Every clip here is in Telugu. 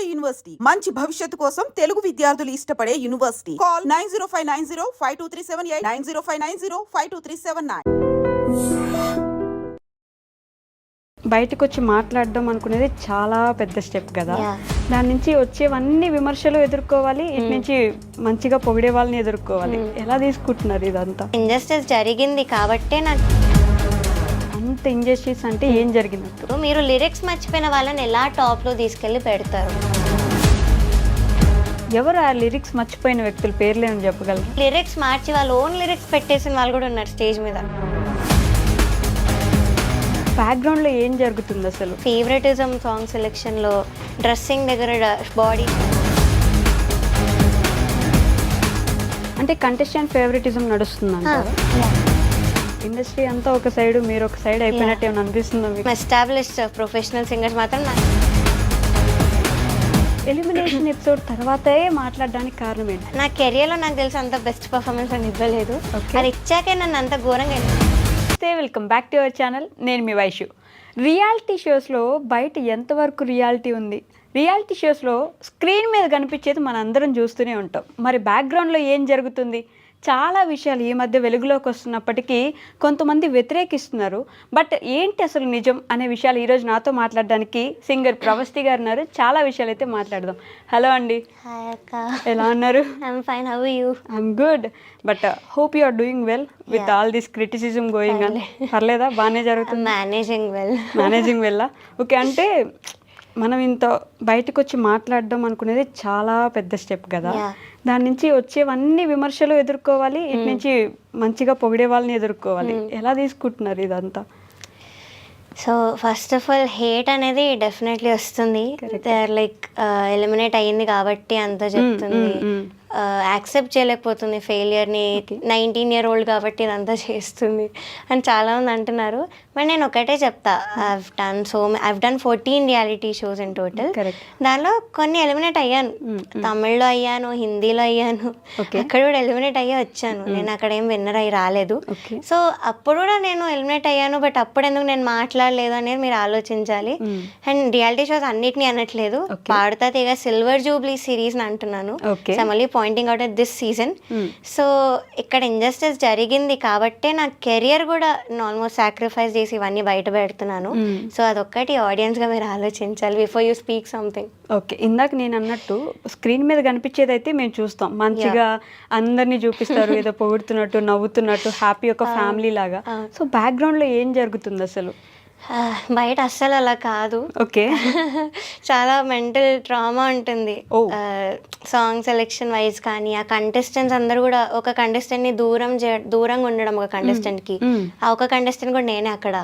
మహానది యూనివర్సిటీ మంచి భవిష్యత్తు కోసం తెలుగు విద్యార్థులు ఇష్టపడే యూనివర్సిటీ. కాల్ 9059052378 9059052379. బయటకు వచ్చి మాట్లాడడం అనుకునేది చాలా పెద్ద స్టెప్ కదా. దాని నుంచి వచ్చేవన్నీ విమర్శలు ఎదుర్కోవాలి, ఇటు నుంచి మంచిగా పొగిడే వాళ్ళని ఎదుర్కోవాలి. ఎలా తీసుకుంటున్నారు ఇదంతా? ఇంజస్టిస్ జరిగింది కాబట్టే నాకు అంత ఇంజస్టిస్ అంటే ఏం జరిగినట్టు? మీరు లిరిక్స్ మర్చిపోయిన వాళ్ళని ఎలా టాప్లో తీసుకెళ్ళి పెడతారు? ఎవరు ఆ లిరిక్స్ మర్చిపోయిన వ్యక్తుల పేర్లు ఏమని చెప్పగలరు? లిరిక్స్ మార్చి వాళ్ళు ఓన్ లిరిక్స్ పెట్టేసిన వాళ్ళు కూడా ఉన్నారు స్టేజ్ మీద. బ్యాక్గ్రౌండ్లో ఏం జరుగుతుంది అసలు? ఫేవరెటిజం సాంగ్ సెలెక్షన్లో, డ్రెస్సింగ్ దగ్గర, బాడీ అంటే కంటెస్టెంట్ ఫేవరెటిజం నడుస్తుందంట. ఇండస్ట్రీ అంతా ఒక సైడ్, మీరు ఒక సైడ్ అయిపోయినట్టు ఏమైనా అనిపిస్తుందా? ఎస్టాబ్లిష్డ్ ప్రొఫెషనల్ సింగర్స్ మాత్రం ఎలిమినేషన్ ఎపిసోడ్ తర్వాతే మాట్లాడడానికి కారణం ఏంటి? నా కెరియర్లో నాకు తెలిసి అంత బెస్ట్ పర్ఫార్మెన్స్ అని ఇవ్వలేదు. అది ఇచ్చాకే నన్ను అంత ఘోరంగా. Welcome back to our channel. నేను మీ వైషు. రియాలిటీ షోస్లో బయట ఎంతవరకు రియాలిటీ ఉంది? రియాలిటీ షోస్లో స్క్రీన్ మీద కనిపించేది మన అందరం చూస్తూనే ఉంటాం. మరి బ్యాక్గ్రౌండ్లో ఏం జరుగుతుంది? చాలా విషయాలు ఈ మధ్య వెలుగులోకి వస్తున్నప్పటికీ కొంతమంది వ్యతిరేకిస్తున్నారు. బట్ ఏంటి అసలు నిజం అనే విషయాలు ఈరోజు నాతో మాట్లాడడానికి సింగర్ ప్రవస్తి గారు ఉన్నారు. చాలా విషయాలు అయితే మాట్లాడదాం. హలో అండి, ఎలా ఉన్నారు? I'm good, but hope you are doing well with all this criticism going on. పర్లేదా? బాగానే జరుగుతుంది? Managing well. ఓకే, అంటే మనం ఇంత బయటకు వచ్చి మాట్లాడడం అనుకునేది చాలా పెద్ద స్టెప్ కదా. దాని నుంచి వచ్చేవన్నీ విమర్శలు ఎదుర్కోవాలి, ఇటు నుంచి మంచిగా పొగిడే వాళ్ళని ఎదుర్కోవాలి. ఎలా తీసుకుంటున్నారు ఇదంతా? So first of all hate అనేది డెఫినెట్లీ వస్తుంది. లైక్ ఎలిమినేట్ అయ్యింది కాబట్టి అంత చెప్తుంది. యాక్సెప్ట్ చేయలేకపోతుంది ఫెయిలియర్ని. 19 year old కాబట్టి ఇదంతా చేస్తుంది అని చాలామంది అంటున్నారు. బట్ నేను ఒకటే చెప్తా, I've done 14 reality shows in total. దానిలో కొన్ని ఎలిమినేట్ అయ్యాను. తమిళ్లో అయ్యాను, హిందీలో అయ్యాను, అక్కడ కూడా ఎలిమినేట్ అయ్యి వచ్చాను. నేను అక్కడ ఏం విన్నర్ అయ్యి రాలేదు. సో అప్పుడు కూడా నేను ఎలిమినేట్ అయ్యాను. బట్ అప్పుడు ఎందుకు నేను మాట్లాడలేదు అనేది మీరు ఆలోచించాలి. అండ్ రియాలిటీ షోస్ అన్నిటినీ అనట్లేదు. పాడుతా తీగ సిల్వర్ జూబ్లీ సిరీస్ అంటున్నాను. మళ్ళీ pointing out at this season. So ఇక్కడ ఇంజస్టిస్ జరిగింది కాబట్టే నా కెరియర్ కూడా ఆల్మోస్ట్ సాక్రిఫైస్ చేసి ఇవన్నీ బయట పెడుతున్నాను. సో అదొక్కటి ఆడియన్స్గా మీరు ఆలోచించాలి before you speak something. Okay, ఇందాక నేను అన్నట్టు స్క్రీన్ మీద కనిపించేది అయితే మేము చూస్తాం, మంచిగా అందరినీ చూపిస్తారు, ఏదో పొగుడుతున్నట్టు, నవ్వుతున్నట్టు, హ్యాపీ ఒక ఫ్యామిలీ లాగా. సో బ్యాక్గ్రౌండ్లో ఏం జరుగుతుంది అసలు? బయట అస్సలు అలా కాదు. ఓకే, చాలా మెంటల్ ట్రామా ఉంటుంది. సాంగ్ సెలెక్షన్ వైజ్ కానీ ఆ కంటెస్టెంట్స్ అందరూ కూడా ఒక కంటెస్టెంట్ని దూరంగా ఉండడం, ఒక కంటెస్టెంట్కి. ఆ ఒక కంటెస్టెంట్ కూడా నేనే అక్కడ.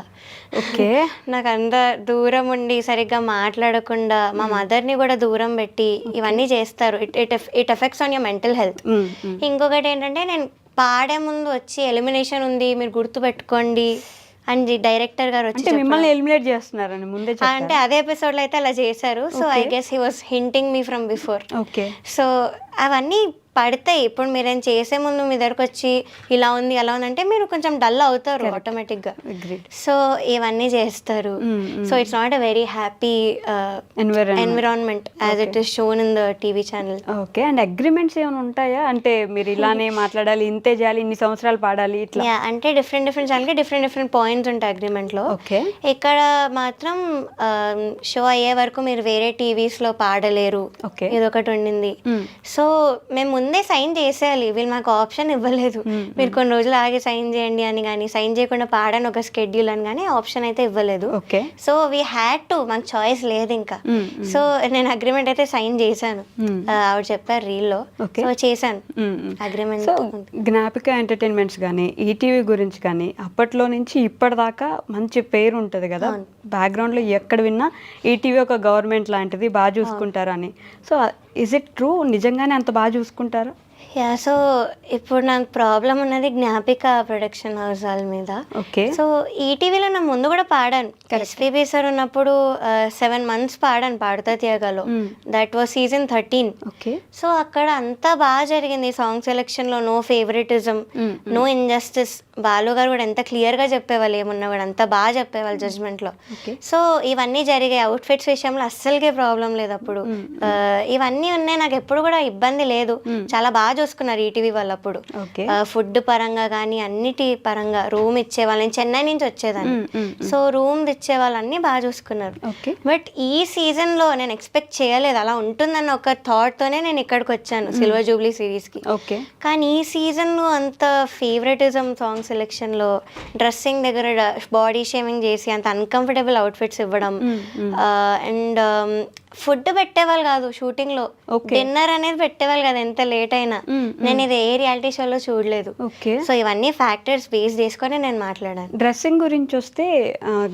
ఓకే, నాకు అంత దూరం ఉండి సరిగ్గా మాట్లాడకుండా మా మదర్ని కూడా దూరం పెట్టి ఇవన్నీ చేస్తారు. It effects on your mental health. ఇంకొకటి ఏంటంటే, నేను పాడే ముందు వచ్చి ఎలిమినేషన్ ఉంది మీరు గుర్తుపెట్టుకోండి అని డైరెక్టర్ గారు వచ్చి మిమ్మల్ని ఎలిమినేట్ చేస్తున్నారని ముందే అంటే అదే ఎపిసోడ్ లో అయితే అలా చేశారు. So I guess he was hinting me from before. Okay, so అవన్నీ పడతాయి. ఇప్పుడు మీరేం చేసే ముందు మీ దగ్గరకు వచ్చి ఇలా ఉంది అలా ఉంది అంటే మీరు కొంచెం డల్ అవుతారు ఆటోమేటిక్గా. సో ఇవన్నీ చేస్తారు. So it's not a very happy environment as it is shown in the TV channel. Okay, and agreements ఏమైనా ఉంటాయా? అంటే మీరు ఇలానే మాట్లాడాలి, ఇంతే చేయాలి, ఇన్ని సంవత్సరాలు పాడాలి ఇట్లా? అంటే డిఫరెంట్ ఛానల్కి డిఫరెంట్ పాయింట్స్ ఉంటాయి అగ్రిమెంట్లో. ఓకే, ఇక్కడ మాత్రం షో అయ్యే వరకు మీరు వేరే టీవీస్లో పాడలేరు, ఇదొకటి ఉండింది. సో మేము ముందే సైన్ చేసేయాలి. వీళ్ళు మాకు ఆప్షన్ ఇవ్వలేదు, మీరు కొన్ని రోజులు ఆగి సైన్ చేయండి అని కానీ, సైన్ చేయకుండా పాడని ఒక స్కెడ్యూల్ అని కానీ ఆప్షన్ అయితే ఇవ్వలేదు. సో వీ హ్యాడ్ టు, మాకు చాయిస్ లేదు ఇంకా. సో నేను అగ్రిమెంట్ అయితే సైన్ చేశాను. ఆవిడ చెప్పారు రీల్లో, సో చేశాను అగ్రిమెంట్. జ్ఞాపిక ఎంటర్టైన్మెంట్స్ కానీ ఈటీవీ గురించి కానీ అప్పట్లో నుంచి ఇప్పటిదాకా మంచి పేరు ఉంటుంది కదా. బ్యాక్గ్రౌండ్లో ఎక్కడ విన్నా ఈటీవీ ఒక గవర్నమెంట్ లాంటిది, బాగా చూసుకుంటారు అని. So is it true? నిజంగానే అంత బాగా చూసుకుంటారా? యా సో ఇప్పుడు నాకు ప్రాబ్లం ఉన్నది జ్ఞాపిక ప్రొడక్షన్ హౌస్ వాళ్ళ మీద. ఓకే. సో ఈటీవీలో నా ముందు కూడా పాడాను. ఎస్పీబీ సార్ ఉన్నప్పుడు 7 months పాడాను పాడుతా తీయగలో. That was season 13. Okay. So అక్కడ అంతా బాగా జరిగింది. సాంగ్ సెలెక్షన్లో no favouritism, no injustice. Balu garu కూడా ఎంత క్లియర్గా చెప్పేవాళ్ళు, ఏమున్నా కూడా అంత బాగా చెప్పేవాళ్ళు జడ్జ్మెంట్లో. సో ఇవన్నీ జరిగాయి. అవుట్ఫిట్స్ విషయంలో అస్సలకే ప్రాబ్లం లేదు అప్పుడు. ఇవన్నీ ఉన్నాయి, నాకు ఎప్పుడు కూడా ఇబ్బంది లేదు. చాలా బాగా చూసుకున్నారు ఈటీవీ వాళ్ళు అప్పుడు. ఫుడ్ పరంగా కానీ అన్నిటి పరంగా రూమ్ ఇచ్చేవాళ్ళు. నేను చెన్నై నుంచి వచ్చేదాన్ని, సో రూమ్ ఇచ్చేవాళ్ళు అన్నీ బాగా చూసుకున్నారు. బట్ ఈ సీజన్లో నేను ఎక్స్పెక్ట్ చేయలేదు అలా ఉంటుందన్న ఒక థాట్తోనే నేను ఇక్కడికి వచ్చాను సిల్వర్ జూబ్లీ సిరీస్కి. కానీ ఈ సీజన్లో అంత ఫేవరెటిజం సాంగ్ సెలెక్షన్లో, డ్రెస్సింగ్ దగ్గర బాడీ షేమింగ్ చేసి అంత అన్కంఫర్టబుల్ అవుట్ఫిట్స్ ఇవ్వడం, అండ్ ఫుడ్ పెట్టేవాళ్ళు కాదు షూటింగ్లో, డిన్నర్ అనేది పెట్టేవాళ్ళు కాదు ఎంత లేట్ అయినా. నేను ఇది ఏ రియాలిటీ షోలో చూడలేదు. సో ఇవన్నీ ఫ్యాక్టర్స్ బేస్ చేసుకొని నేను మాట్లాడాను. డ్రెస్సింగ్ గురించి వస్తే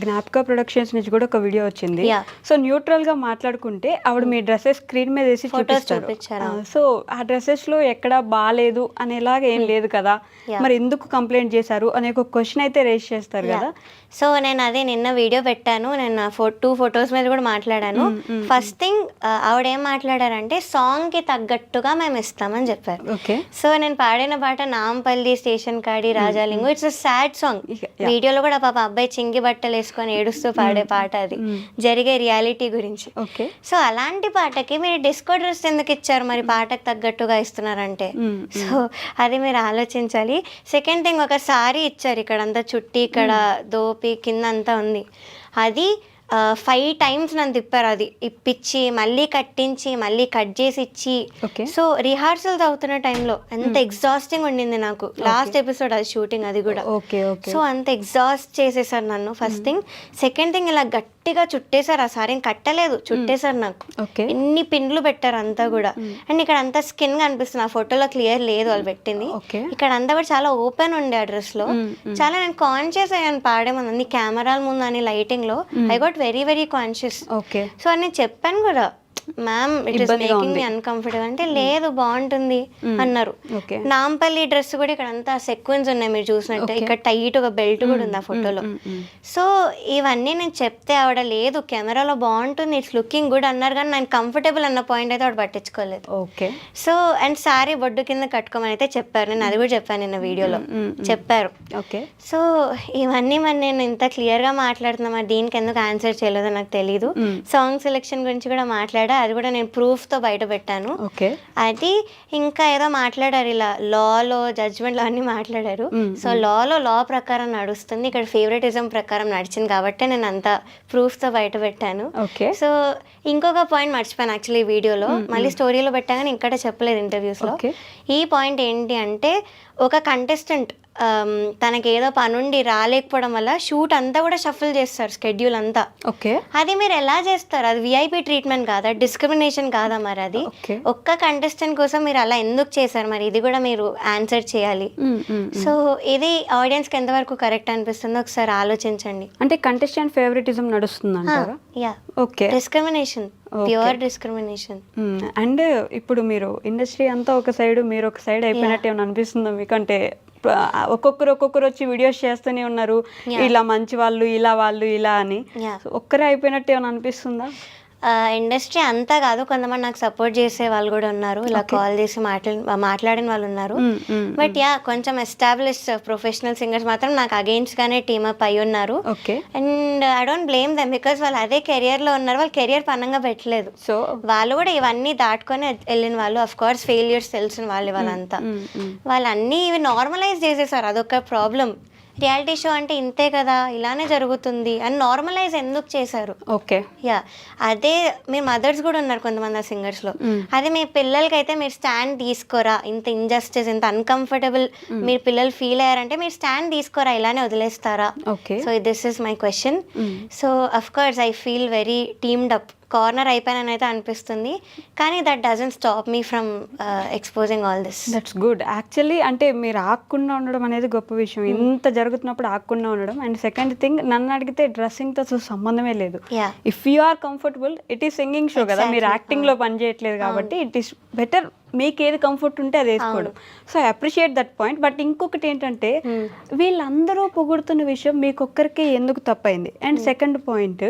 జ్ఞాపిక ప్రొడక్షన్స్ నుంచి కూడా ఒక వీడియో వచ్చింది. సో న్యూట్రల్ గా మాట్లాడుకుంటే ఆవిడ మీ డ్రెస్సెస్ స్క్రీన్ మీద వేసి చూపించారు. సో ఆ డ్రెస్సెస్ లో ఎక్కడ బాగాలేదు అనేలాగా ఏం లేదు కదా, మరి ఎందుకు కంప్లైంట్ చేశారు అనే ఒక క్వశ్చన్ అయితే రేస్ చేస్తారు కదా. సో నేను అదే నిన్న వీడియో పెట్టాను, నేను 2 photos మీద కూడా మాట్లాడాను. ఫస్ట్ థింగ్ ఆవిడ ఏం మాట్లాడారంటే సాంగ్ కి తగ్గట్టుగా మేము ఇస్తామని చెప్పారు. సో నేను పాడిన పాట నాంపల్లి స్టేషన్ కాడి Rajalingu, it's a sad song. వీడియోలో కూడా పాప అబ్బాయి చింగి బట్టలు వేసుకొని ఏడుస్తూ పాడే పాట, అది జరిగే రియాలిటీ గురించి. సో అలాంటి పాటకి మీరు డిస్కో డ్రెస్ ఎందుకు ఇచ్చారు, మరి పాటకు తగ్గట్టుగా ఇస్తున్నారంటే? సో అది మీరు ఆలోచించాలి. సెకండ్ థింగ్, ఒక సారీ ఇచ్చారు, ఇక్కడ అంతా చుట్టి, ఇక్కడ దోపి, కింద అంతా ఉంది. అది 5 times నన్ను తిప్పారు. అది ఇప్పించి మళ్ళీ కట్టించి మళ్ళీ కట్ చేసి ఇచ్చి. సో రిహార్సల్స్ అవుతున్న టైంలో అంత ఎగ్జాస్టింగ్ ఉండింది నాకు. లాస్ట్ ఎపిసోడ్ అది షూటింగ్, అది కూడా. సో అంత ఎగ్జాస్ట్ చేసేసారు నన్ను, ఫస్ట్ థింగ్. సెకండ్ థింగ్, ఇలా గట్టిగా చుట్టేశారు. ఆ సారీ కట్టలేదు, చుట్టేశారు నాకు. ఎన్ని పిన్లు పెట్టారు అంతా కూడా. అండ్ ఇక్కడ అంతా స్కిన్ కనిపిస్తుంది, ఆ ఫోటోలో క్లియర్ లేదు వాళ్ళు పెట్టింది. ఇక్కడ అంతా కూడా చాలా ఓపెన్ ఉండే ఆ డ్రెస్ లో. చాలా నేను కాన్షియస్ అయ్యాను పాడేమని, కెమెరాల ముందు అని లైటింగ్ లో. I got very very conscious. So అని చెప్పాను కూడా, ma'am it is making me uncomfortable అంటే, లేదు బాగుంటుంది అన్నారు. నాంపల్లి డ్రెస్ కూడా ఇక్కడ అంతా సెక్వెన్స్ ఉన్నాయి మీరు చూసినట్టు, ఇక్కడ టైట్ ఒక బెల్ట్ కూడా ఉంది ఆ ఫోటోలో. సో ఇవన్నీ నేను చెప్తే ఆవిడ లేదు కెమెరాలో బాగుంటుంది, ఇట్స్ లుకింగ్ గుడ్ అన్నారు. కానీ నేను కంఫర్టబుల్ అన్న పాయింట్ అయితే ఆవిడ పట్టించుకోలేదు. సో అండ్ సారీ బొడ్డు కింద కట్టుకోమని అయితే చెప్పారు, నేను అది కూడా చెప్పాను నిన్న వీడియోలో, చెప్పారు. సో ఇవన్నీ మరి నేను ఇంత క్లియర్గా మాట్లాడుతున్నా, మరి దీనికి ఎందుకు ఆన్సర్ చేయలేదో నాకు తెలీదు. సాంగ్ సెలెక్షన్ గురించి కూడా మాట్లాడా, అది కూడా నేను ప్రూఫ్తో బయట పెట్టాను. అది ఇంకా ఏదో మాట్లాడారు, ఇలా లాలో జడ్జ్మెంట్లో అన్ని మాట్లాడారు. సో లా ప్రకారం నడుస్తుంది, ఇక్కడ ఫేవరెటిజం ప్రకారం నడిచింది కాబట్టి నేను అంత ప్రూఫ్తో బయట పెట్టాను. సో ఇంకొక పాయింట్ మర్చిపోయాను యాక్చువల్లీ వీడియోలో, మళ్ళీ స్టోరీలో పెట్టాను, ఇక్కడ చెప్పలేదు ఇంటర్వ్యూస్లో. ఈ పాయింట్ ఏంటి అంటే, ఒక కంటెస్టెంట్ తనకి ఏదో పనుండి రాలేకపోవడం వల్ల షూట్ అంతా కూడా షఫల్ చేస్తారు, స్కెడ్యూల్ అంతా. అది మీరు ఎలా చేస్తారు? అది విఐపి ట్రీట్మెంట్ కాదా, డిస్క్రిమినేషన్ కాదా? మరి అది ఒక్క కంటెస్టెంట్ కోసం మీరు అలా ఎందుకు చేశారు? మరి ఇది కూడా మీరు ఆన్సర్ చేయాలి. సో ఇది ఆడియన్స్కి ఎంతవరకు కరెక్ట్ అనిపిస్తుందో ఒకసారి ఆలోచించండి. అంటే కంటెస్టెంట్ ఫేవరెటిజం నడుస్తుందంటారా? Discrimination, pure discrimination. అండ్ ఇప్పుడు మీరు ఇండస్ట్రీ అంతా ఒక సైడ్, మీరు ఒక సైడ్ అయిపోయినట్టు ఏమైనా అనిపిస్తుందా మీకంటే? ఒక్కొక్కరు వచ్చి వీడియోస్ చేస్తూనే ఉన్నారు, ఇలా మంచి వాళ్ళు, ఇలా వాళ్ళు, ఇలా అని. ఒక్కరే అయిపోయినట్టు ఏమైనా అనిపిస్తుందా? ఇండస్ట్రీ అంతా కాదు, కొంతమంది నాకు సపోర్ట్ చేసే వాళ్ళు కూడా ఉన్నారు, ఇలా కాల్ చేసి మాట్లాడిన వాళ్ళు ఉన్నారు. బట్ కొంచెం ఎస్టాబ్లిష్డ్ ప్రొఫెషనల్ సింగర్స్ మాత్రం నాకు అగెయిన్స్ట్ గానే టీమప్ అయి ఉన్నారు. And I don't blame them, because వాళ్ళు అదే కెరియర్ లో ఉన్నారు, వాళ్ళు కెరియర్ పనంగా పెట్టలేదు. సో వాళ్ళు కూడా ఇవన్నీ దాటుకొని వెళ్ళిన వాళ్ళు. అఫ్ కోర్స్ ఫెయిల్యూర్స్ తెలిసిన వాళ్ళు వాళ్ళంతా, వాళ్ళు అన్నీ ఇవి నార్మలైజ్ చేసేసారు. అదొక ప్రాబ్లం. రియాలిటీ షో అంటే ఇంతే కదా, ఇలానే జరుగుతుంది అని నార్మలైజ్ ఎందుకు చేశారు? అదే మీరు మదర్స్ కూడా ఉన్నారు కొంతమంది ఆ సింగర్స్ లో. అదే మీ పిల్లలకైతే మీరు స్టాండ్ తీసుకోరా, ఇంత ఇంజస్టిస్, ఇంత అన్కంఫర్టబుల్ మీరు పిల్లలు ఫీల్ అయ్యారంటే మీరు స్టాండ్ తీసుకోరా, ఇలానే వదిలేస్తారా? So this is my question. So of course I feel very teamed up, corner అయిపోయానని అయితే అనిపిస్తుంది. కానీ that doesn't stop me from exposing all this. That's good actually. అంటే మీరు ఆగకుండా ఉండడం అనేది గొప్ప విషయం, ఇంత జరుగుతున్నప్పుడు ఆగకుండా ఉండడం. అండ్ సెకండ్ థింగ్, నన్ను అడిగితే డ్రెస్సింగ్తో సంబంధమే లేదు. If you are comfortable, it is singing show కదా, మీరు యాక్టింగ్లో పని చేయట్లేదు కాబట్టి ఇట్ ఈస్ బెటర్ మీకు ఏది కంఫర్ట్ ఉంటే అది వేసుకోవడం. So I appreciate that point. But ఇంకొకటి ఏంటంటే వీళ్ళందరూ పొగుడుతున్న విషయం మీకొక్కరికే ఎందుకు తప్పైంది? And second point,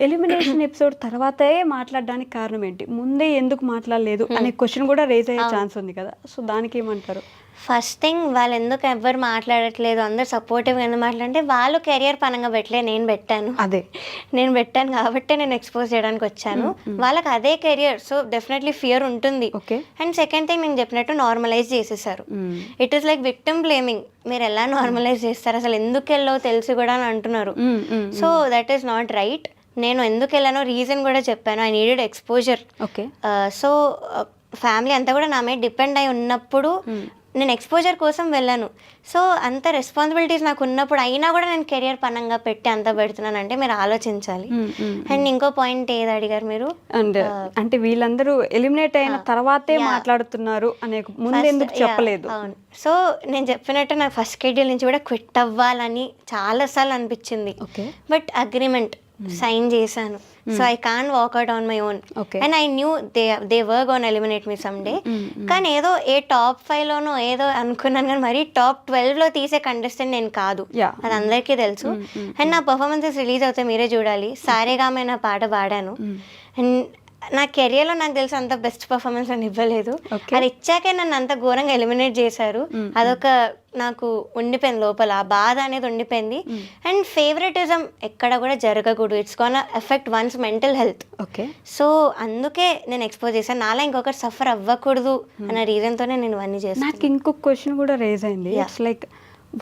elimination episode తర్వాతే మాట్లాడడానికి కారణం ఏంటి? ముందే ఎందుకు మాట్లాడలేదు అనే క్వశ్చన్ కూడా రేజ్ అయ్యే ఛాన్స్ ఉంది కదా. సో దానికి ఏమంటారు? ఫస్ట్ థింగ్, వాళ్ళు ఎందుకు ఎవ్వరు మాట్లాడట్లేదు, అందరు సపోర్టివ్గా ఎందుకు మాట్లాడంటే వాళ్ళు కెరియర్ పరంగా పెట్టలే, నేను పెట్టాను. నేను పెట్టాను కాబట్టి నేను ఎక్స్పోజ్ చేయడానికి వచ్చాను. వాళ్ళకి అదే కెరియర్, సో డెఫినెట్లీ ఫియర్ ఉంటుంది. అండ్ సెకండ్ థింగ్, నేను చెప్పినట్టు నార్మలైజ్ చేసేసారు. It is like victim blaming. మీరు ఎలా నార్మలైజ్ చేస్తారు, అసలు ఎందుకు వెళ్ళావు తెలిసి కూడా అని అంటున్నారు. So that is not right. నేను ఎందుకు వెళ్ళానో రీజన్ కూడా చెప్పాను. I needed exposure. So family అంతా కూడా నా మీద డిపెండ్ అయి ఉన్నప్పుడు నేను ఎక్స్పోజర్ కోసం వెళ్ళాను. సో అంత రెస్పాన్సిబిలిటీస్ నాకు ఉన్నప్పుడు అయినా కూడా నేను కెరియర్ పరంగా పెట్టి అంత పెడుతున్నాను అంటే మీరు ఆలోచించాలి. అండ్ ఇంకో పాయింట్ ఏది అడిగారు మీరు? అండ్ అంటే వీళ్ళందరూ ఎలిమినేట్ అయిన తర్వాతే మాట్లాడుతున్నారు అనే ముందు ఎందుకు చెప్పలేదు? అవును. సో నేను చెప్పినట్టు నాకు ఫస్ట్ షెడ్యూల్ నుంచి కూడా క్విట్ అవ్వాలని చాలాసార్లు అనిపించింది. బట్ అగ్రిమెంట్ సైన్ చేశాను. So I can't walk out on my own. And I knew they were gonna eliminate me some day. కానీ ఏదో ఏ టాప్ 5లోనో ఏదో అనుకున్నాను, కానీ మరీ టాప్ 12లో తీసే కంటెస్టెంట్ నేను కాదు, అది అందరికీ తెలుసు. అండ్ నా పర్ఫార్మెన్సెస్ రిలీజ్ అవుతాయి, మీరే చూడాలి. సారేగామే నా పాట పాడాను. అండ్ నా కెరియర్లో నాకు తెలిసి అంత బెస్ట్ పర్ఫార్మెన్స్ అని ఇవ్వలేదు. అది ఇచ్చాకే నన్ను అంత ఘోరంగా ఎలిమినేట్ చేశారు. అదొక నాకు ఉండిపోయింది లోపల, ఆ బాధ అనేది ఉండిపోయింది. అండ్ ఫేవరెటిజం ఎక్కడ కూడా జరగకూడదు. It's gonna affect one's mental health. So అందుకే నేను ఎక్స్పోజ్ చేశాను. నాలా ఇంకొకరు సఫర్ అవ్వకూడదు అన్న రీజన్తోనే నేను ఇవన్నీ చేశాను. నాకు ఇంకొక క్వశ్చన్ కూడా రేజ్ అయింది. ఇట్స్ లైక్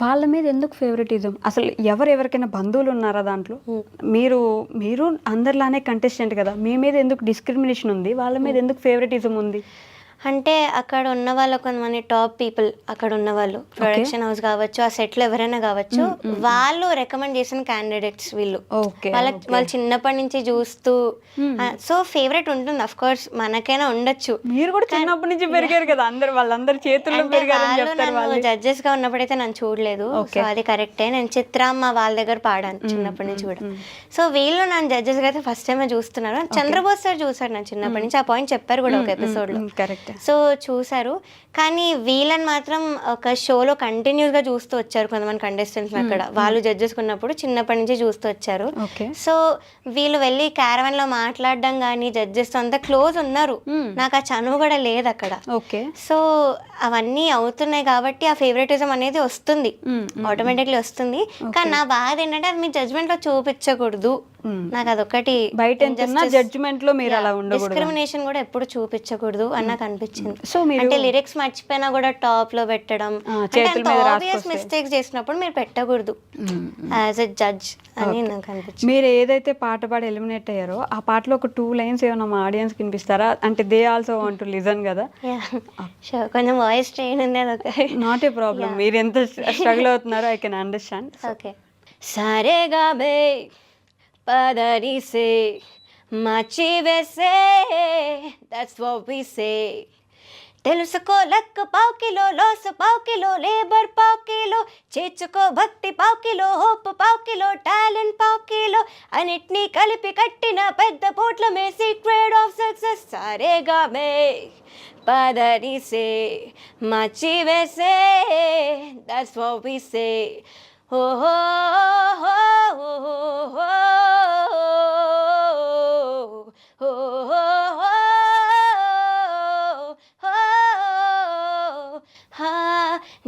వాళ్ళ మీద ఎందుకు ఫేవరెటిజం? అసలు ఎవరికైనా బంధువులు ఉన్నారా దాంట్లో? మీరు అందరిలానే కంటెస్టెంట్ కదా, మీ మీద ఎందుకు డిస్క్రిమినేషన్ ఉంది? వాళ్ళ మీద ఎందుకు ఫేవరెటిజం ఉంది? అంటే అక్కడ ఉన్న వాళ్ళు కొంతమంది టాప్ పీపుల్, అక్కడ ఉన్న వాళ్ళు ప్రొడక్షన్ హౌస్ కావచ్చు, ఆ సెట్లో ఎవరైనా కావచ్చు, వాళ్ళు రికమెండ్ చేసిన క్యాండిడేట్స్ వీళ్ళు. వాళ్ళు చిన్నప్పటి నుంచి చూస్తూ, సో ఫేవరెట్ ఉంటుంది. అఫ్ కోర్స్ మనకైనా ఉండొచ్చు. మీరు కూడా చిన్నప్పటి నుంచి పెరిగారు కదా, వాళ్ళందరి చేతుల్లో పెరిగారు. జడ్జెస్ గా ఉన్నప్పుడైతే నన్ను చూడలేదు, సో అది కరెక్టే. నేను చిత్రమ్మ వాళ్ళ దగ్గర పాడాను చిన్నప్పటి నుంచి కూడా. సో వీళ్ళు నన్ను జడ్జెస్ గా అయితే ఫస్ట్ టైం చూస్తున్నారు. చంద్రబోస్ సార్ చూసారు నన్ను చిన్నప్పటి నుంచి, ఆ పాయింట్ చెప్పారు కూడా ఒక ఎపిసోడ్ లో. కరెక్ట్. సో చూసారు. కానీ వీళ్ళని మాత్రం ఒక షోలో కంటిన్యూస్గా చూస్తూ వచ్చారు కొంతమంది కంటెస్టెంట్స్. అక్కడ వాళ్ళు జడ్జెస్ ఉన్నప్పుడు చిన్నప్పటి నుంచి చూస్తూ వచ్చారు. సో వీళ్ళు వెళ్ళి క్యారవన్లో మాట్లాడడం కానీ జడ్జెస్తో అంతా క్లోజ్ ఉన్నారు. నాకు ఆ చనువు కూడా లేదు అక్కడ. సో అవన్నీ అవుతున్నాయి కాబట్టి ఆ ఫేవరెటిజం అనేది వస్తుంది, ఆటోమేటిక్లీ వస్తుంది. కానీ నా బాధ ఏంటంటే అది మీ జడ్జ్మెంట్లో చూపించకూడదు. నాకు అదొకటి, బయట జడ్జ్మెంట్ లో మీరు అలా ఉండకూడదు, డిస్క్రిమినేషన్ కూడా ఎప్పుడు చూపించకూడదు అని నాకు అనిపించింది. సో అంటే లిరిక్స్ మర్చిపోయినా కూడా టాప్ లో పెట్టడం, ఆబ్వియస్ మిస్టేక్స్ చేసినప్పుడు మీరు పెట్టకూడదు యాజ్ ఎ జడ్జ్ అని నాకు అనిపించింది. మీరు ఏదైతే పాట పాడి ఎలిమినేట్ అయ్యారో ఆ పాటలో ఒక 2 లైన్స్ ఏమైనా మా ఆడియన్స్ కి వినిపిస్తారా? అంటే they also want to listen కదా. కొంచెం వాయిస్ ట్రైన్ ఉంది, అదొక నాట్ ఏ ప్రాబ్లం. మీరు ఎంత స్ట్రగుల్ అవుతున్నారో ఐ కెన్ అండర్స్టాండ్. ఓకే. సారేగామే పదరి సే మచి వేసే, దట్స్ వాట్ వి సే. తెలుసుకో లక్ పావు కిలో, లాస్ పావు కిలో, లేబర్ పావు కిలో, చేర్చుకో భక్తి పావు కిలో, హోప్ పావు కిలో, టాలెంట్ పావు కిలో, అన్నిటినీ కలిపి కట్టిన పెద్ద పోట్లమే సీక్రెట్ ఆఫ్ సక్సెస్. సారేగామే పదరి సే మచి వేసే, that's what we say. Oh, oh, oh, oh, oh,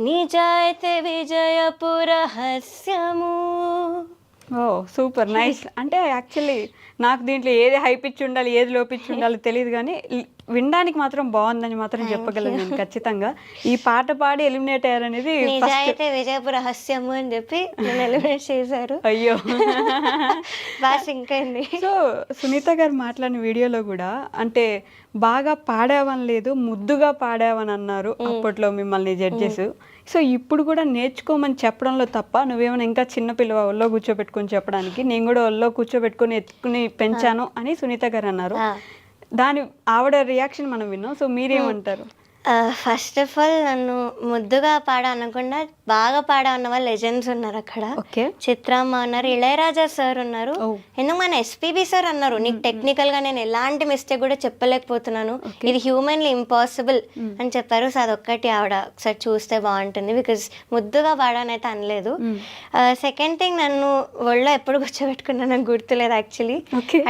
నిజాయితీ విజయపు రహస్యము. Oh super nice. అంటే యాక్చువల్లీ నాకు దీంట్లో ఏది హైపిచ్చి ఉండాలి, ఏది లోపిచ్చి ఉండాలో తెలియదు, కానీ వినడానికి మాత్రం బాగుందని మాత్రం చెప్పగలను నేను ఖచ్చితంగా. ఈ పాట పాడి ఎలిమినేట్ అయ్యారనేది నిజాయితీ విజయపు రహస్యము అని చెప్పి నేను ఎలిమినేట్ చేశారు. అయ్యో ఇంకైంది. సో సునీత గారు మాట్లాడిన వీడియోలో కూడా అంటే బాగా పాడావని లేదు, ముద్దుగా పాడావని అన్నారు అప్పట్లో మిమ్మల్ని జడ్జెస్. సో ఇప్పుడు కూడా నేర్చుకోమని చెప్పడంలో తప్ప నువ్వేమైనా ఇంకా చిన్నపిల్లవ ఒళ్ళో కూర్చోబెట్టుకొని చెప్పడానికి, నేను కూడా ఒళ్ళో కూర్చోబెట్టుకొని ఎత్తుకుని పెంచాను అని సునీత గారు అన్నారు. దాని ఆవిడ రియాక్షన్ మనం విన్నాం. సో మీరేమంటారు? ఫస్ట్ ఆఫ్ ఆల్ నన్ను ముద్దుగా పాడ అనకుండా బాగా పాడ అన్న వాళ్ళు లెజెండ్స్ ఉన్నారు అక్కడ. ఓకే. చిత్రమ్మ ఉన్నారు, ఇళయరాజా సార్ ఉన్నారు, Oh. ఎందుకు మన ఎస్పీబీ సార్ అన్నారు. నీకు టెక్నికల్ గా నేను ఎలాంటి మిస్టేక్ కూడా చెప్పలేకపోతున్నాను, ఇది హ్యూమన్లీ ఇంపాసిబుల్ అని చెప్పారు. సో అదొక్కటి ఆవిడ ఒకసారి చూస్తే బాగుంటుంది, బికాజ్ ముద్దుగా పాడనైతే అనలేదు. సెకండ్ థింగ్, నన్ను ఒళ్ళో ఎప్పుడు కూర్చోబెట్టుకున్నా నాకు గుర్తులేదు యాక్చువల్లీ.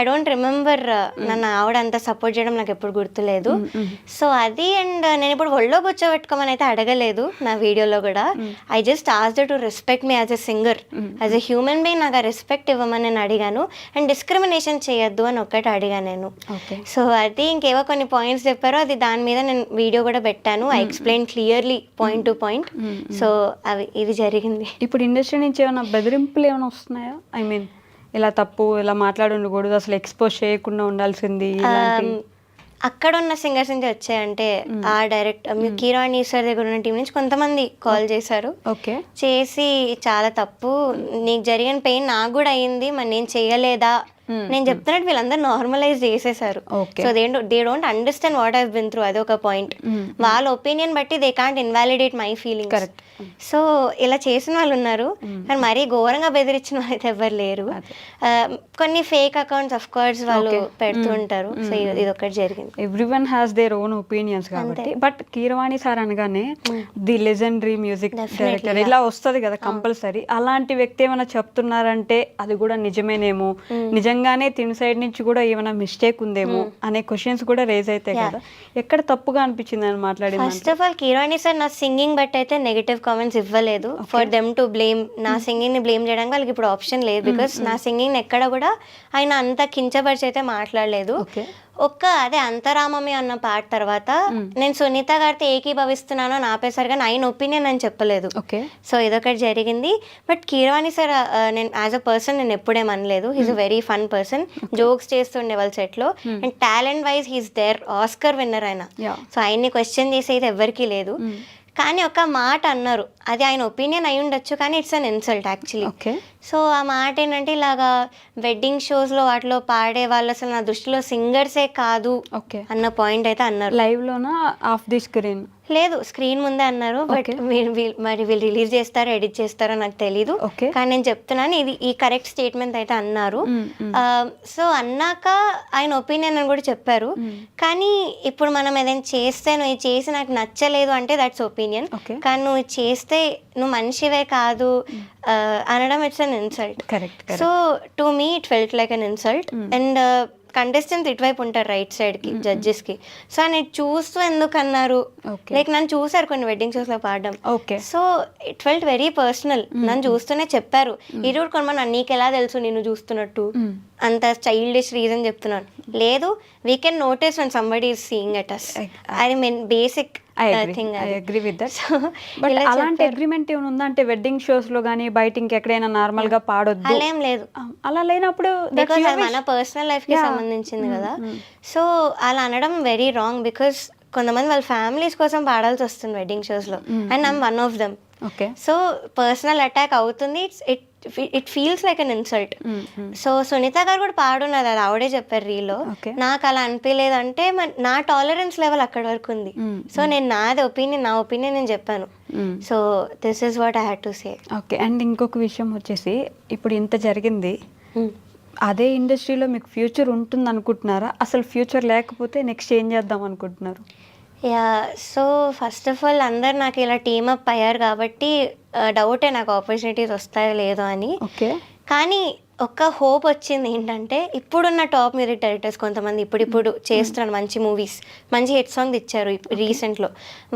ఐ డోంట్ రిమెంబర్ నన్ను ఆవిడ అంత సపోర్ట్ చేయడం నాకు ఎప్పుడు గుర్తులేదు. సో అది, అండ్ నేను ఇప్పుడు ఒళ్ళో కూర్చోబెట్టుకోమని అయితే అడగలేదు నా వీడియోలో కూడా. I just asked to respect me as a singer, as a human being నాకు ఆ రెస్పెక్ట్ ఇవ్వమని నేను అడిగాను. అండ్ డిస్క్రిమినేషన్ చేయొద్దు అని ఒక్కటి అడిగాను నేను. సో అది, ఇంకేవో కొన్ని పాయింట్స్ చెప్పారో అది దాని మీద నేను వీడియో కూడా పెట్టాను. I explain clearly point to point. So అవి ఇది జరిగింది. ఇప్పుడు ఇండస్ట్రీ నుంచి ఏమైనా బెదిరింపులు ఏమైనా వస్తున్నాయా? ఐ మీన్ ఇలా తప్పు, ఇలా మాట్లాడి ఉండకూడదు, అసలు ఎక్స్పోజ్ చేయకుండా ఉండాల్సింది, అక్కడ ఉన్న సింగర్స్ నుంచి వచ్చాయంటే ఆ డైరెక్ట్ కీరవాణి సార్ దగ్గర ఉన్న టీం నుంచి కొంతమంది కాల్ చేశారు. ఓకే. చేసి చాలా తప్పు, నీకు జరిగిన పెయిన్ నాకు కూడా అయ్యింది, మరి నేను చేయలేదా, నేను చెప్తున్నట్టు వీళ్ళందరూ నార్మలైజ్ చేసేసారు. So they don't understand what I been through, అదొక పాయింట్. వాళ్ళ ఒపీనియన్ బట్టి they can't invalidate my feelings. Correct. So ఇలా చేసిన వాళ్ళు ఉన్నారు, కానీ మరీ ఘోరంగా బెదిరించిన వాళ్ళు అయితే ఎవరు లేరు. కొన్ని ఫేక్ అకౌంట్స్ ఆఫ్ కోర్స్ వాళ్ళు పెడుతూ ఉంటారు. సో ఇది ఒకటి జరిగింది. Everyone has their own opinions కాబట్టి. బట్ కీరవాణి సార్ అనగానే ది లెజెండరీ మ్యూజిక్ డైరెక్టర్ ఇలా వస్తుంది కదా కంపల్సరీ. అలాంటి వ్యక్తి ఏమైనా చెప్తున్నారంటే అది కూడా నిజమేనేమో, నిజంగానే తిని సైడ్ నుంచి కూడా ఏమైనా మిస్టేక్ ఉందేమో అనే క్వశ్చన్స్ కూడా రేజ్ అవుతాయి కదా. ఎక్కడ తప్పుగా అనిపించింది అని మాట్లాడింది? First of all Keeravani sir నా సింగింగ్ బట్ అయితే నెగటివ్ కామెంట్స్ ఇవ్వలేదు. ఫర్ దెమ్ టు బ్లేమ్, నా సింగింగ్ ని బ్లేమ్ చేయడానికి వాళ్ళకి ఇప్పుడు ఆప్షన్ లేదు. బికాస్ నా సింగింగ్ ఎక్కడ కూడా ఆయన అంత కించపరిచి అయితే మాట్లాడలేదు. అదే అంతరామమే అన్న పాట తర్వాత నేను సునీత గారితో ఏకీభవిస్తున్నాను అని ఆపేసరిగా ఆయన ఒపీనియన్ అని చెప్పలేదు. సో ఇదొకటి జరిగింది. బట్ కీరవాణి సార్ నేను యాజ్ అ పర్సన్ నేను ఎప్పుడేమనలేదు. He's a very fun person, jokes చేస్తుండే వాళ్ళ సెట్ లో. And talent wise he's there, Oscar winner ఆయన. సో ఆయన్ని క్వశ్చన్ చేసేది ఎవరికీ లేదు. కానీ ఒక మాట అన్నారు, అది ఆయన ఒపీనియన్ అయి ఉండొచ్చు, కానీ it's an insult actually. So ఆ మాట ఏంటంటే, ఇలాగా వెడ్డింగ్ షోస్లో వాటిలో పాడే వాళ్ళు అసలు నా దృష్టిలో సింగర్సే కాదు అన్న పాయింట్ అయితే అన్నారు. లైవ్ లోనా ఆఫ్ ది స్క్రీన్? లేదు, స్క్రీన్ ముందే అన్నారు. బట్ మరి వీళ్ళు రిలీజ్ చేస్తారో ఎడిట్ చేస్తారో నాకు తెలీదు, కానీ నేను చెప్తున్నాను ఇది ఈ కరెక్ట్ స్టేట్మెంట్ అయితే అన్నారు. సో అన్నాక ఆయన ఒపీనియన్ అని కూడా చెప్పారు. కానీ ఇప్పుడు మనం ఏదైనా చేస్తే, నువ్వు ఇది చేసి నాకు నచ్చలేదు అంటే దట్స్ ఒపీనియన్. కానీ నువ్వు చేస్తే నువ్వు మనిషివే కాదు అనడం it's an insult. So to me it felt like an insult. And contestants ఇటువైపు ఉంటారు రైట్ సైడ్ కి, జడ్జెస్ కి. సో ఆయన చూస్తూ ఎందుకు అన్నారు, లైక్ నన్ను చూసారు కొన్ని వెడ్డింగ్ షోస్ లో పాడడం. So it felt very personal. నన్ను చూస్తూనే చెప్పారు, ఇది కూడా కొనమని నీకు ఎలా తెలుసు నేను చూస్తున్నట్టు, అంత చైల్డిష్ రీజన్ చెప్తున్నాను. లేదు, we can notice when somebody is seeing at us. I mean basic thing. I agree with that. But అలాంటి అగ్రిమెంట్ ఏమైనా ఉందా అంటే వెడ్డింగ్ షోస్ లో గానీ బయట ఇంకెక్కడైనా నార్మల్ గా పాడొద్దు అలా ఏం లేదు. అలా లేనప్పుడు బికాజ్ అది మన పర్సనల్ లైఫ్ కి సంబంధించింది కదా. సో అలా అనడం వెరీ రాంగ్. బికాస్ కొంతమంది వాళ్ళ ఫ్యామిలీస్ కోసం పాడాల్సి వస్తుంది వెడ్డింగ్ షోస్ లో, and I'm one of them. So personal attack అవుతుంది. It feels like an insult. So Sunitha garu కూడా పాడున్నది, అది ఆవిడే చెప్పారు రీలో. నాకు అలా అనిపించలేదు అంటే నా టాలరెన్స్ లెవెల్ అక్కడ వరకు ఉంది. సో నేను నా ఒపీనియన్ నేను చెప్పాను. So this is what I had to say. Okay. And ఇంకొక విషయం వచ్చేసి, ఇప్పుడు ఇంత జరిగింది, అదే ఇండస్ట్రీలో మీకు ఫ్యూచర్ ఉంటుంది అనుకుంటున్నారా? అసలు ఫ్యూచర్ లేకపోతే నెక్స్ట్ ఏం చేద్దాం అనుకుంటున్నారు? సో ఫస్ట్ ఆఫ్ ఆల్ అందరు నాకు ఇలా టీమప్ అయ్యారు కాబట్టి డౌటే నాకు ఆపర్చునిటీస్ వస్తాయో లేదో అని. కానీ ఒక హోప్ వచ్చింది ఏంటంటే, ఇప్పుడున్న టాప్ మ్యూజిక్ డైరెక్టర్స్ కొంతమంది ఇప్పుడు చేస్తున్నారు మంచి మూవీస్, మంచి హిట్ సాంగ్ ఇచ్చారు రీసెంట్లో.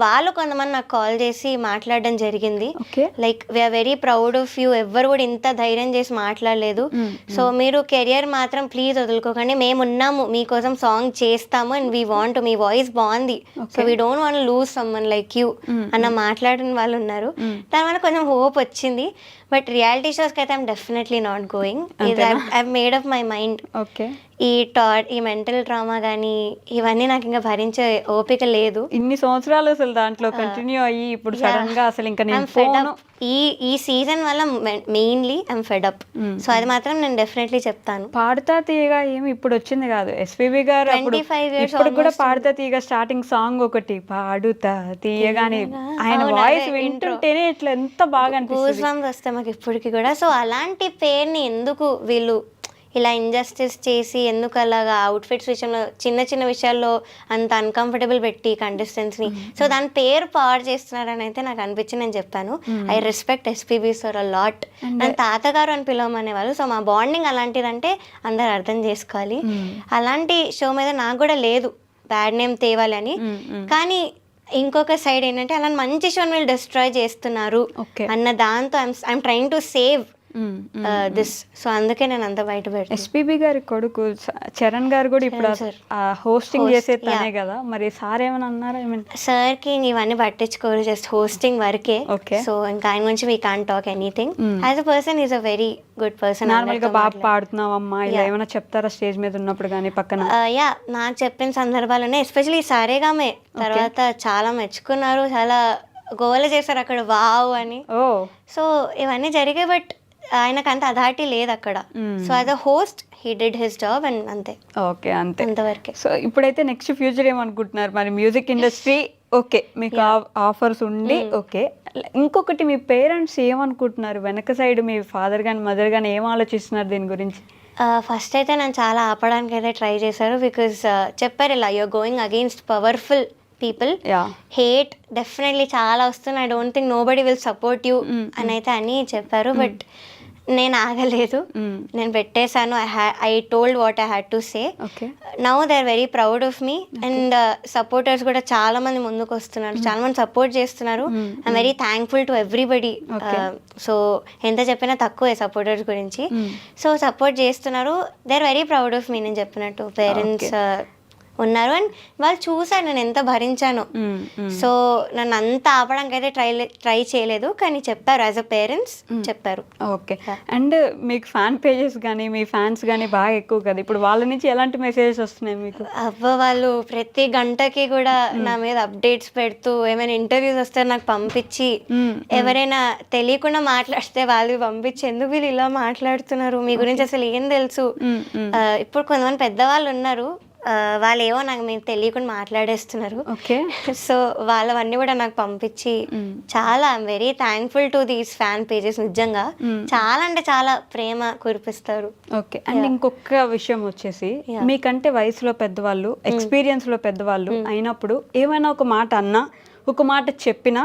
వాళ్ళు కొంతమంది నాకు కాల్ చేసి మాట్లాడడం జరిగింది. Like we are very proud of you, ఎవ్వరు కూడా ఇంత ధైర్యం చేసి మాట్లాడలేదు. సో మీరు కెరియర్ మాత్రం ప్లీజ్ వదులుకోకండి, మేము ఉన్నాము మీకోసం, సాంగ్ చేస్తాము, అండ్ వీ వాంట్, మీ వాయిస్ బాగుంది, so we don't want lose someone like you అన్న మాట్లాడిన వాళ్ళు ఉన్నారు. దానివల్ల కొంచెం హోప్ వచ్చింది. బట్ రియాలిటీ షోస్కి అయితే I'm definitely not going. I've made up my mind. ఈ మెంటల్ ట్రామా కానీ ఇవన్నీ నాకు ఇంకా భరించే ఓపిక లేదు. ఇన్ని సంవత్సరాలు అసలు దాంట్లో కంటిన్యూ అయ్యి ఇప్పుడు సడన్ గా అసలు ఇంకా నేను ఫోన్ ఈ సీజన్ వల్ల mainly I'm fed up. So అది మాత్రం నేను డెఫినెట్లీ చెప్తాను. పాడుతా తీయగా ఏమి ఇప్పుడు వచ్చింది కాదు, ఎస్పీబీ గారు 25 years ఇప్పుడు కూడా పాడుతా తీయగా స్టార్టింగ్ సాంగ్ ఒకటి పాడుతా తీయగానే ఆయన వాయిస్ వింటుంటేనే ఇట్లా ఎంత బాగా అనిపిస్తుంది. వస్తాయి మాకు ఇప్పటికి కూడా. సో అలాంటి పేరుని ఎందుకు వీళ్ళు ఇలా ఇంజస్టిస్ చేసి, ఎందుకు అలాగా అవుట్ఫిట్స్ విషయంలో చిన్న చిన్న విషయాల్లో అంత అన్కంఫర్టబుల్ పెట్టి కంటెస్టెంట్స్ని, సో దాని పేరు పాడు చేస్తున్నారని అయితే నాకు అనిపించి నేను చెప్పాను. I respect SPB sir a lot. నన్ను తాతగారు అని పిలవమనేవాళ్ళు. సో మా బాండింగ్ అలాంటిదంటే అందరు అర్థం చేసుకోవాలి. అలాంటి షో మీద నాకు కూడా లేదు బ్యాడ్ నేమ్ తేవాలి అని. కానీ ఇంకొక సైడ్ ఏంటంటే అలాంటి మంచి షోని వీళ్ళు డిస్ట్రాయ్ చేస్తున్నారు అన్న దాంతో I'm trying to save this. So అందుకే నేను అంత బయట పెడతాను. ఎస్పీబీ గారి కొడుకు చరణ్ గారు కూడా ఇప్పుడు హోస్టింగ్ చేసే తనే కదా, మరి సార్ ఏమైనా అన్నారా? సార్ కి ఇవన్నీ పట్టించుకోరు, జస్ట్ హోస్టింగ్ వరకే. సో ఇంకా ఆయన గురించి we can't talk anything. As a person is a very good person. Normal గా బాగా పాడుతున్నావమ్మా ఇలా ఏమైనా చెప్తారా స్టేజ్ మీద ఉన్నప్పుడు కానీ పక్కన? యా, నాకు చెప్పిన సందర్భాలు ఉన్నాయి. ఎస్పెషల్లీ సారేగామే తర్వాత చాలా మెచ్చుకున్నారు, చాలా గోల చేశారు అక్కడ వావ్ అని. సో ఇవన్నీ జరిగాయి. బట్ ఆయనకు అంత అథారిటీ లేదు అక్కడ. So as a host he did his job and అంతే. ఓకే, అంతే, అంతవరకే. సో ఇప్పుడైతే నెక్స్ట్ ఫ్యూచర్ ఏమనుకుంటున్నారు మరి? మ్యూజిక్ ఇండస్ట్రీ ఓకే, మీకు ఆఫర్స్ ఉండి ఓకే, ఇంకొకటి మీ పేరెంట్స్ ఏమనుకుంటున్నారు వెనక సైడ్? మీ ఫాదర్ కానీ మదర్ కానీ ఏం ఆలోచిస్తున్నారు దీని గురించి? ఫస్ట్ అయితే నేను చాలా ఆపడానికి అయితే ట్రై చేశారు. బికాస్ చెప్పారు ఇలా you are going against powerful people, hate definitely చాలా వస్తుంది, I don't think nobody will support you అని అయితే అని చెప్పారు. బట్ నేను ఆగలేదు, నేను పెట్టేశాను. I told what I had to say. Now they are very proud of me and supporters కూడా చాలా మంది ముందుకు వస్తున్నారు, చాలా మంది సపోర్ట్ చేస్తున్నారు. I'm very thankful to everybody. So ఎంత చెప్పినా తక్కువే సపోర్టర్స్ గురించి. సో సపోర్ట్ చేస్తున్నారు, they are very proud of మీ. నేను చెప్పినట్టు పేరెంట్స్ ఉన్నారు అండ్ వాళ్ళు చూసారు నేను ఎంత భరించాను. సో నన్ను అంత ఆపడానికి అయితే ట్రై చేయలేదు, కానీ చెప్పారు యాజ్ అ పేరెంట్స్ చెప్పారు. ఓకే, అండ్ మీకు ఫ్యాన్ పేజెస్ కానీ మీ ఫ్యాన్స్ కానీ బాగా ఎక్కువ కదా, ఇప్పుడు వాళ్ళ నుంచి ఎలాంటి మెసేజెస్ వస్తున్నాయి మీకు? వాళ్ళు ప్రతి గంటకి కూడా నా మీద అప్డేట్స్ పెడుతూ, ఏమైనా ఇంటర్వ్యూస్ వస్తే నాకు పంపించి, ఎవరైనా తెలియకుండా మాట్లాడితే వాళ్ళు పంపించి ఎందుకు వీళ్ళు ఇలా మాట్లాడుతున్నారు, మీ గురించి అసలు ఏం తెలుసు. ఇప్పుడు కొంతమంది పెద్దవాళ్ళు ఉన్నారు, వాళ్ళు ఏవో నాకు మీరు తెలియకుండా మాట్లాడేస్తున్నారు. సో వాళ్ళవన్నీ కూడా నాకు పంపించి చాలా I'm very thankful to these fan pages. నిజంగా చాలా అంటే చాలా ప్రేమ కురిపిస్తారు. ఓకే, అండ్ ఇంకొక విషయం వచ్చేసి, మీకంటే వయసులో పెద్దవాళ్ళు, ఎక్స్పీరియన్స్ లో పెద్దవాళ్ళు అయినప్పుడు ఏమైనా ఒక మాట అన్నా, ఒక మాట చెప్పినా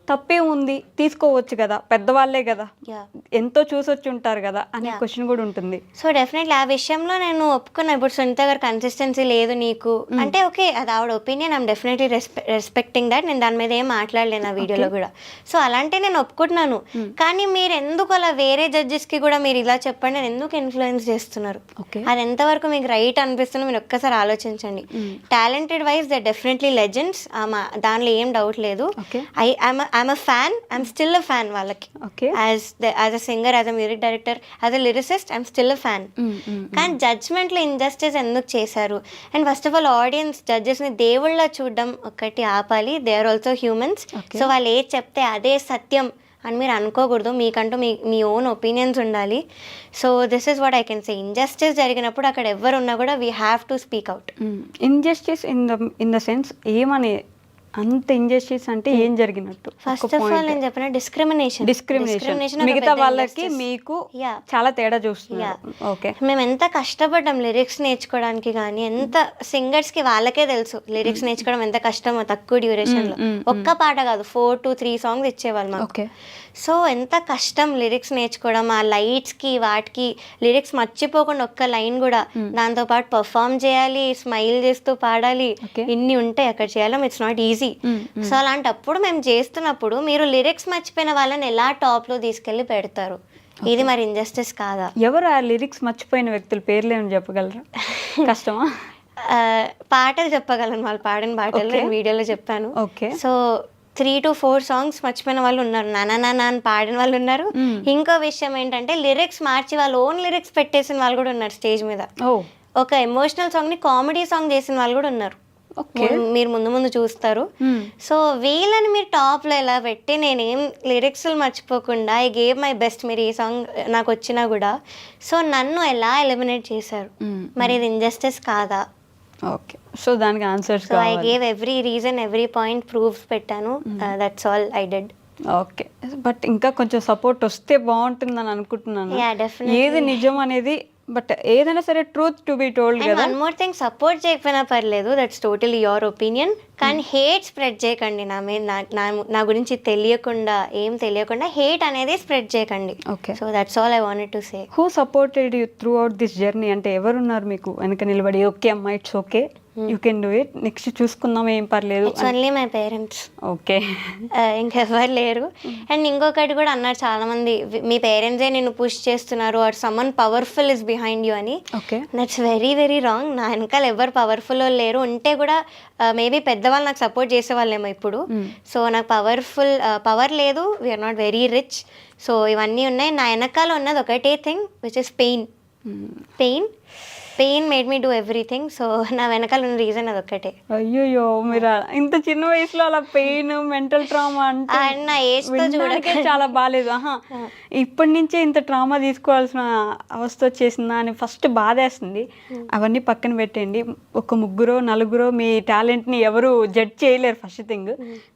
తప్పే ఉంది, తీసుకోవచ్చు కదా, పెద్దవాళ్ళే కదా, ఎంతో చూసొచ్చి ఉంటారు కదా అనే క్వశ్చన్ కూడా ఉంటుంది. సో డెఫినెట్లీ ఆ విషయంలో నేను ఒప్పుకున్నా. ఇప్పుడు సునీత గారు కన్సిస్టెన్సీ లేదు నీకు అంటే ఓకే, అది ఆవిడ opinion, I'm definitely respecting that. నేను దాని మీద ఏం మాట్లాడలేను ఆ వీడియోలో కూడా. సో అలాంటి నేను ఒప్పుకుంటున్నాను. కానీ మీరు ఎందుకు అలా వేరే జడ్జెస్కి కూడా మీరు ఇలా చెప్పండి, నేను ఎందుకు ఇన్ఫ్లుయెన్స్ చేస్తున్నారు, అది ఎంతవరకు మీకు రైట్ అనిపిస్తుందో మీరు ఒక్కసారి ఆలోచించండి. Talented wise they definitely legends, దానిలో ఏం డౌట్ లేదు. I'm a fan. I'm still a fan వాళ్ళకి. As a singer, as a music director, as a lyricist, I'm still a fan. కానీ జడ్జ్మెంట్లో ఇంజస్టిస్ ఎందుకు చేశారు? And first of all audience జడ్జెస్ని దేవుళ్ళ చూడడం ఒకటి ఆపాలి. They are also humans. So వాళ్ళు ఏది చెప్తే అదే సత్యం అని మీరు అనుకోకూడదు. మీకంటూ మీ ఓన్ ఒపీనియన్స్ ఉండాలి. So this is what I can say. Injustice జరిగినప్పుడు అక్కడ ఎవరు ఉన్నా కూడా we have to speak out. Injustice in the sense ఏమని? అంత ఇంజస్టిస్ అంటే ఏం జరిగినట్టు? ఫస్ట్ ఆఫ్ ఆల్ నేను చెప్పిన డిస్క్రిమినేషన్ మిగతా వాళ్ళకి మీకు చాలా తేడా చూస్తున్నారు. ఓకే, మేము ఎంత కష్టపడ్డాం లిరిక్స్ నేర్చుకోవడానికి, కానీ ఎంత సింగర్స్ కి వాళ్ళకే తెలుసు లిరిక్స్ నేర్చుకోవడం ఎంత కష్టమో తక్కువ డ్యూరేషన్ లో. ఒక్క పాట కాదు, 4 to 3 సాంగ్స్ ఇచ్చేవాళ్ళు మాకు. సో ఎంత కష్టం లిరిక్స్ నేర్చుకోవడం, ఆ లైట్స్ కి వాటికి లిరిక్స్ మర్చిపోకుండా ఒక్క లైన్ కూడా, దాంతో పాటు పర్ఫామ్ చేయాలి, స్మైల్ చేస్తూ పాడాలి, ఇన్ని ఉంటాయి అక్కడ చేయడం. It's not easy. సో అలాంటప్పుడు మేము చేస్తున్నప్పుడు మీరు లిరిక్స్ మర్చిపోయిన వాళ్ళని ఎలా టాప్ లో తీసుకెళ్లి పెడతారు? ఇది మరి ఇంజస్టిస్ కాదా? ఎవరు ఆ లిరిక్స్ మర్చిపోయిన వ్యక్తుల పేర్లు ఏమైనా చెప్పగలరా? కష్టమా? పాటలు చెప్పగలను, వాళ్ళు పాడిన పాటలు నేను వీడియోలో చెప్పాను. సో 3 to 4 సాంగ్స్ మర్చిపోయిన వాళ్ళు ఉన్నారు, నానా అని పాడిన వాళ్ళు ఉన్నారు. ఇంకో విషయం ఏంటంటే లిరిక్స్ మార్చి వాళ్ళు ఓన్ లిరిక్స్ పెట్టేసిన వాళ్ళు కూడా ఉన్నారు స్టేజ్ మీద. ఒక ఎమోషనల్ సాంగ్ని కామెడీ సాంగ్ చేసిన వాళ్ళు కూడా ఉన్నారు. ఓకే. మీరు ముందు చూస్తారు. సో వీళ్ళని మీరు టాప్లో ఎలా పెట్టి నేనేం లిరిక్స్లు మర్చిపోకుండా ఐ గేవ్ మై బెస్ట్, మీరు ఈ సాంగ్ నాకు వచ్చినా కూడా, సో నన్ను ఎలా ఎలిమినేట్ చేశారు, మరి ఇది ఇంజస్టిస్ కాదా? ఓకే, సో దానికి answers so I gave every reason, every point proofs పెట్టాను. That's all I did. Okay, but ఇంకా కొంచెం సపోర్ట్ వస్తే బాగుంటుందని అనుకుంటున్నాను. Yeah, definitely. ఏది నిజం అనేది, బట్ ఏదైనా సరే ట్రూత్ టు బి టోల్డ్ కదా. వన్ మోర్ థింగ్, సపోర్ట్ చేయకపోయినా పర్లేదు, దట్స్ టోటలీ యువర్ ఒపీనియన్, కానీ హేట్ స్ప్రెడ్ చేయకండి. నా మీద నా గురించి ఏం తెలియకుండా హేట్ అనేది స్ప్రెడ్ చేయకండి. Okay, so that's all I wanted to say. Who supported you through out this journey? అంటే ఎవరున్నారు మీకు వెనక నిలబడి, ఓకే అమ్మా it's okay, you can do it, next చూసుకుందాం ఏం పర్లేదు? It's only my parents. Okay, ఇంకెవరు లేరు. అండ్ ఇంకొకటి కూడా అన్నారు చాలా మంది, మీ పేరెంట్సే నిన్ను పుష్ చేస్తున్నారు, or someone powerful is behind you అని. Okay, that's very very wrong. నా వెనకాల ఎవరు పవర్ఫుల్ లేరు. ఉంటే కూడా మేబీ పెద్దవాళ్ళు నాకు సపోర్ట్ చేసేవాళ్ళేమో ఇప్పుడు. సో నాకు పవర్ లేదు, we are not very rich. So ఇవన్నీ ఉన్నాయి. నా వెనకాల ఉన్నది ఒకటే thing, which is pain made me do everything. So నా వెనకాల ఉన్న రీజన్ అది ఒక్కటే. అయ్యో, మీరు ఇంత చిన్న వయసులో అలా పెయిన్, మెంటల్ ట్రామా అంటే నా ఏజ్ తో చూడక చాలా బాగాలేదు. ఇప్పటి నుంచే ఇంత ట్రామా తీసుకోవాల్సిన అవస్థ వచ్చేసిందా అని ఫస్ట్ బాధేస్తుంది. అవన్నీ పక్కన పెట్టండి. ఒక ముగ్గురో నలుగురో మీ టాలెంట్ని ఎవరు జడ్జ్ చేయలేరు. ఫస్ట్ థింగ్,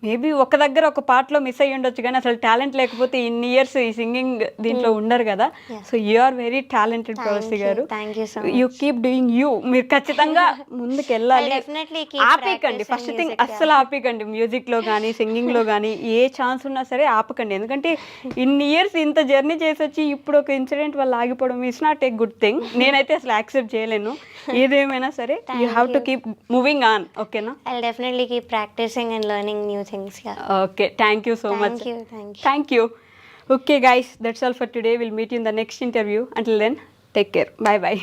మేబీ ఒక దగ్గర ఒక పార్ట్లో మిస్ అయ్యి ఉండొచ్చు, కానీ అసలు టాలెంట్ లేకపోతే ఇన్ని ఇయర్స్ ఈ సింగింగ్ దీంట్లో ఉండరు కదా. So you are very talented Pravasi garu. Thank you so much. You keep doing you. మీరు ఖచ్చితంగా ముందుకు వెళ్ళాలి. ఆపేయకండి. ఫస్ట్ థింగ్, అస్సలు ఆపేయకండి. మ్యూజిక్లో కానీ సింగింగ్లో కానీ ఏ ఛాన్స్ ఉన్నా సరే ఆపకండి. ఎందుకంటే ఇన్ని ఇయర్స్ ఇంత జర్నీ చేసి వచ్చి ఇప్పుడు ఒక ఇన్సిడెంట్ వల్ల ఆగిపోవడం it's not a good thing. నేనైతే అసలు యాక్సెప్ట్ చేయలేను. ఏదేమైనా సరే you have to keep moving on. ఓకేనా? I'll definitely keep practicing and learning new things. Yeah. Okay, thank you so much. Thank you. Okay guys, that's all for today. We'll meet you in the next interview. Until then, take care. Bye bye.